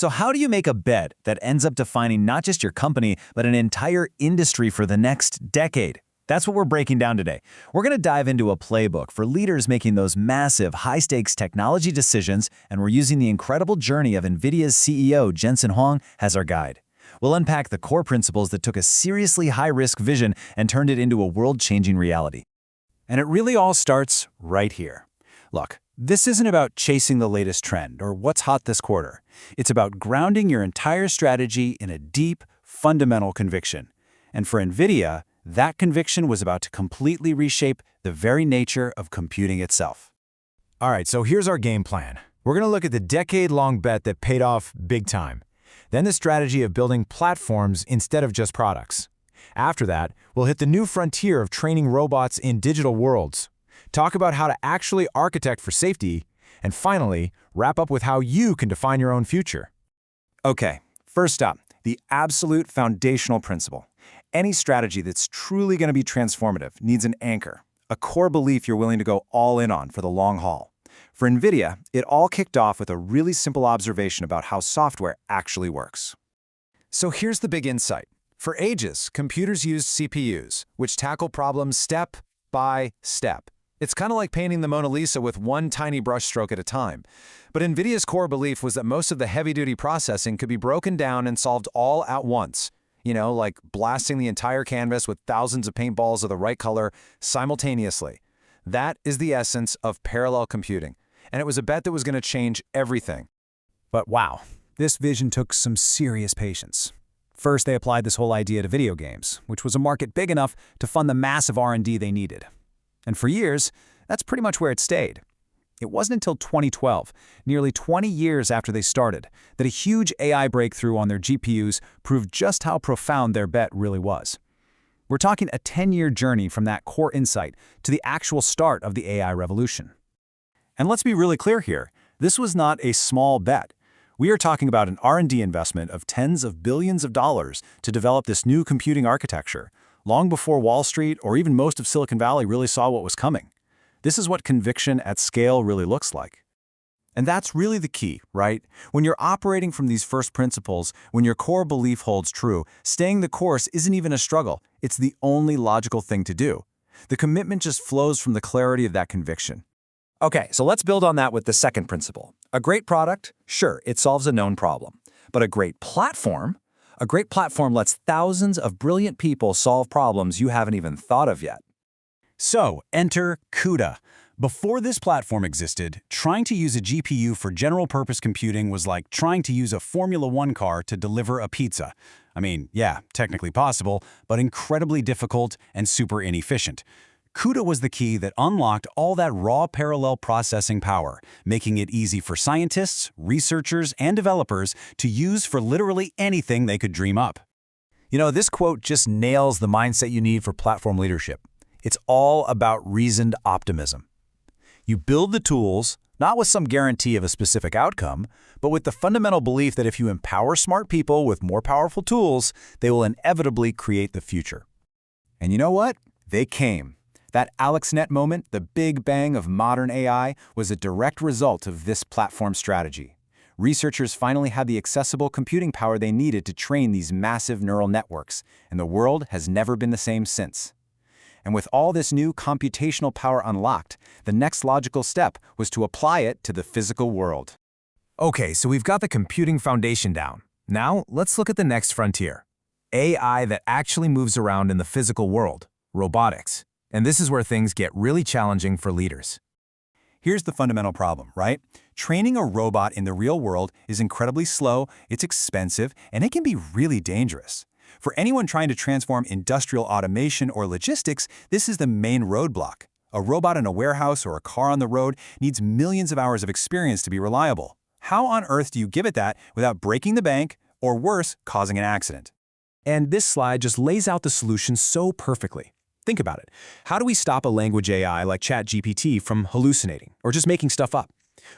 So how do you make a bet that ends up defining not just your company, but an entire industry for the next decade? That's what we're breaking down today. We're going to dive into a playbook for leaders making those massive, high-stakes technology decisions, and we're using the incredible journey of NVIDIA's CEO, Jensen Huang, as our guide. We'll unpack the core principles that took a seriously high-risk vision and turned it into a world-changing reality. And it really all starts right here. Look, this isn't about chasing the latest trend or what's hot this quarter. It's about grounding your entire strategy in a deep, fundamental conviction. And for NVIDIA, that conviction was about to completely reshape the very nature of computing itself. All right, so here's our game plan. We're going to look at the decade-long bet that paid off big time. Then the strategy of building platforms instead of just products. After that, we'll hit the new frontier of training robots in digital worlds, talk about how to actually architect for safety, and finally, wrap up with how you can define your own future. Okay, first up, the absolute foundational principle. Any strategy that's truly going to be transformative needs an anchor, a core belief you're willing to go all in on for the long haul. For NVIDIA, it all kicked off with a really simple observation about how software actually works. So here's the big insight. For ages, computers used CPUs, which tackle problems step by step. It's kind of like painting the Mona Lisa with one tiny brushstroke at a time. But NVIDIA's core belief was that most of the heavy-duty processing could be broken down and solved all at once. You know, like blasting the entire canvas with thousands of paintballs of the right color simultaneously. That is the essence of parallel computing. And it was a bet that was going to change everything. But wow, this vision took some serious patience. First, they applied this whole idea to video games, which was a market big enough to fund the massive R&D they needed. And for years, that's pretty much where it stayed. It wasn't until 2012, nearly 20 years after they started, that a huge AI breakthrough on their GPUs proved just how profound their bet really was. We're talking a 10-year journey from that core insight to the actual start of the AI revolution. And let's be really clear here, this was not a small bet. We are talking about an R&D investment of tens of billions of dollars to develop this new computing architecture, long before Wall Street or even most of Silicon Valley really saw what was coming. This is what conviction at scale really looks like. And that's really the key, right? When you're operating from these first principles, when your core belief holds true, staying the course isn't even a struggle. It's the only logical thing to do. The commitment just flows from the clarity of that conviction. Okay, so let's build on that with the second principle. A great product, sure, it solves a known problem. But a great platform lets thousands of brilliant people solve problems you haven't even thought of yet. So, enter CUDA. Before this platform existed, trying to use a GPU for general-purpose computing was like trying to use a Formula One car to deliver a pizza. I mean, yeah, technically possible, but incredibly difficult and super inefficient. CUDA was the key that unlocked all that raw parallel processing power, making it easy for scientists, researchers, and developers to use for literally anything they could dream up. You know, this quote just nails the mindset you need for platform leadership. It's all about reasoned optimism. You build the tools, not with some guarantee of a specific outcome, but with the fundamental belief that if you empower smart people with more powerful tools, they will inevitably create the future. And you know what? They came. That AlexNet moment, the big bang of modern AI, was a direct result of this platform strategy. Researchers finally had the accessible computing power they needed to train these massive neural networks, and the world has never been the same since. And with all this new computational power unlocked, the next logical step was to apply it to the physical world. Okay, so we've got the computing foundation down. Now, let's look at the next frontier. AI that actually moves around in the physical world, robotics. And this is where things get really challenging for leaders. Here's the fundamental problem, right? Training a robot in the real world is incredibly slow, it's expensive, and it can be really dangerous. For anyone trying to transform industrial automation or logistics, this is the main roadblock. A robot in a warehouse or a car on the road needs millions of hours of experience to be reliable. How on earth do you give it that without breaking the bank, or worse, causing an accident? And this slide just lays out the solution so perfectly. Think about it. How do we stop a language AI like ChatGPT from hallucinating or just making stuff up?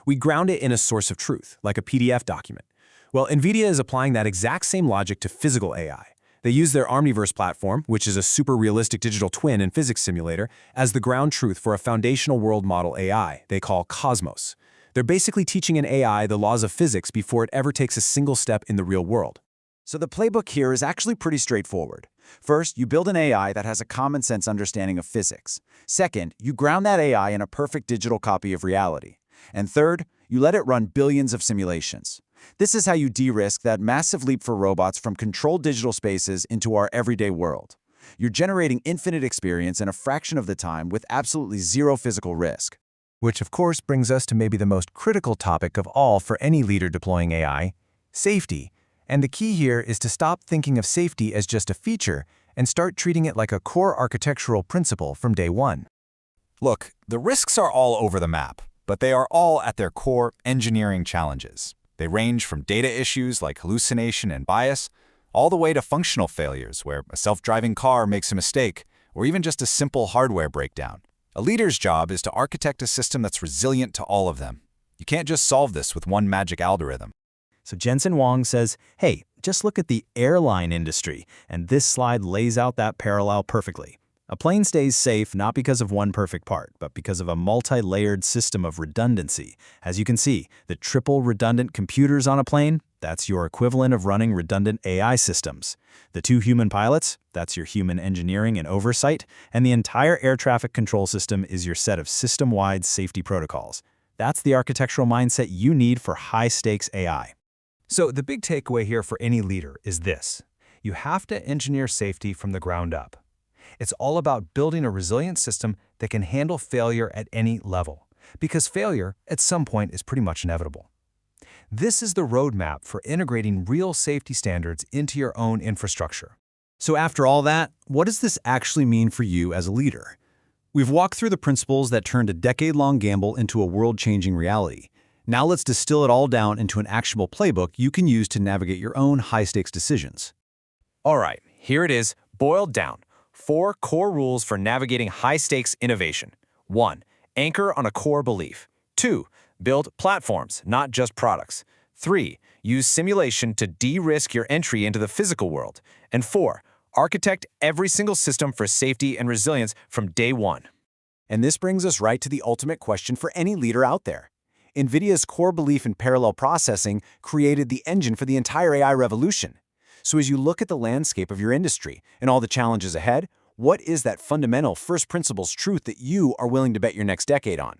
We ground it in a source of truth, like a PDF document. Well, NVIDIA is applying that exact same logic to physical AI. They use their Omniverse platform, which is a super realistic digital twin and physics simulator, as the ground truth for a foundational world model AI they call Cosmos. They're basically teaching an AI the laws of physics before it ever takes a single step in the real world. So the playbook here is actually pretty straightforward. First, you build an AI that has a common-sense understanding of physics. Second, you ground that AI in a perfect digital copy of reality. And third, you let it run billions of simulations. This is how you de-risk that massive leap for robots from controlled digital spaces into our everyday world. You're generating infinite experience in a fraction of the time with absolutely zero physical risk. Which, of course, brings us to maybe the most critical topic of all for any leader deploying AI: safety. And the key here is to stop thinking of safety as just a feature and start treating it like a core architectural principle from day one. Look, the risks are all over the map, but they are all at their core engineering challenges. They range from data issues like hallucination and bias, all the way to functional failures where a self-driving car makes a mistake, or even just a simple hardware breakdown. A leader's job is to architect a system that's resilient to all of them. You can't just solve this with one magic algorithm. So Jensen Huang says, hey, just look at the airline industry, and this slide lays out that parallel perfectly. A plane stays safe not because of one perfect part, but because of a multi-layered system of redundancy. As you can see, the triple redundant computers on a plane, that's your equivalent of running redundant AI systems. The 2 human pilots, that's your human engineering and oversight, and the entire air traffic control system is your set of system-wide safety protocols. That's the architectural mindset you need for high-stakes AI. So the big takeaway here for any leader is this: you have to engineer safety from the ground up. It's all about building a resilient system that can handle failure at any level, because failure at some point is pretty much inevitable. This is the roadmap for integrating real safety standards into your own infrastructure. So after all that, what does this actually mean for you as a leader? We've walked through the principles that turned a decade-long gamble into a world-changing reality. Now let's distill it all down into an actionable playbook you can use to navigate your own high-stakes decisions. All right, here it is, boiled down. 4 core rules for navigating high-stakes innovation. 1. Anchor on a core belief. 2. Build platforms, not just products. 3. Use simulation to de-risk your entry into the physical world. And 4. Architect every single system for safety and resilience from day one. And this brings us right to the ultimate question for any leader out there. NVIDIA's core belief in parallel processing created the engine for the entire AI revolution. So as you look at the landscape of your industry and all the challenges ahead, what is that fundamental first principles truth that you are willing to bet your next decade on?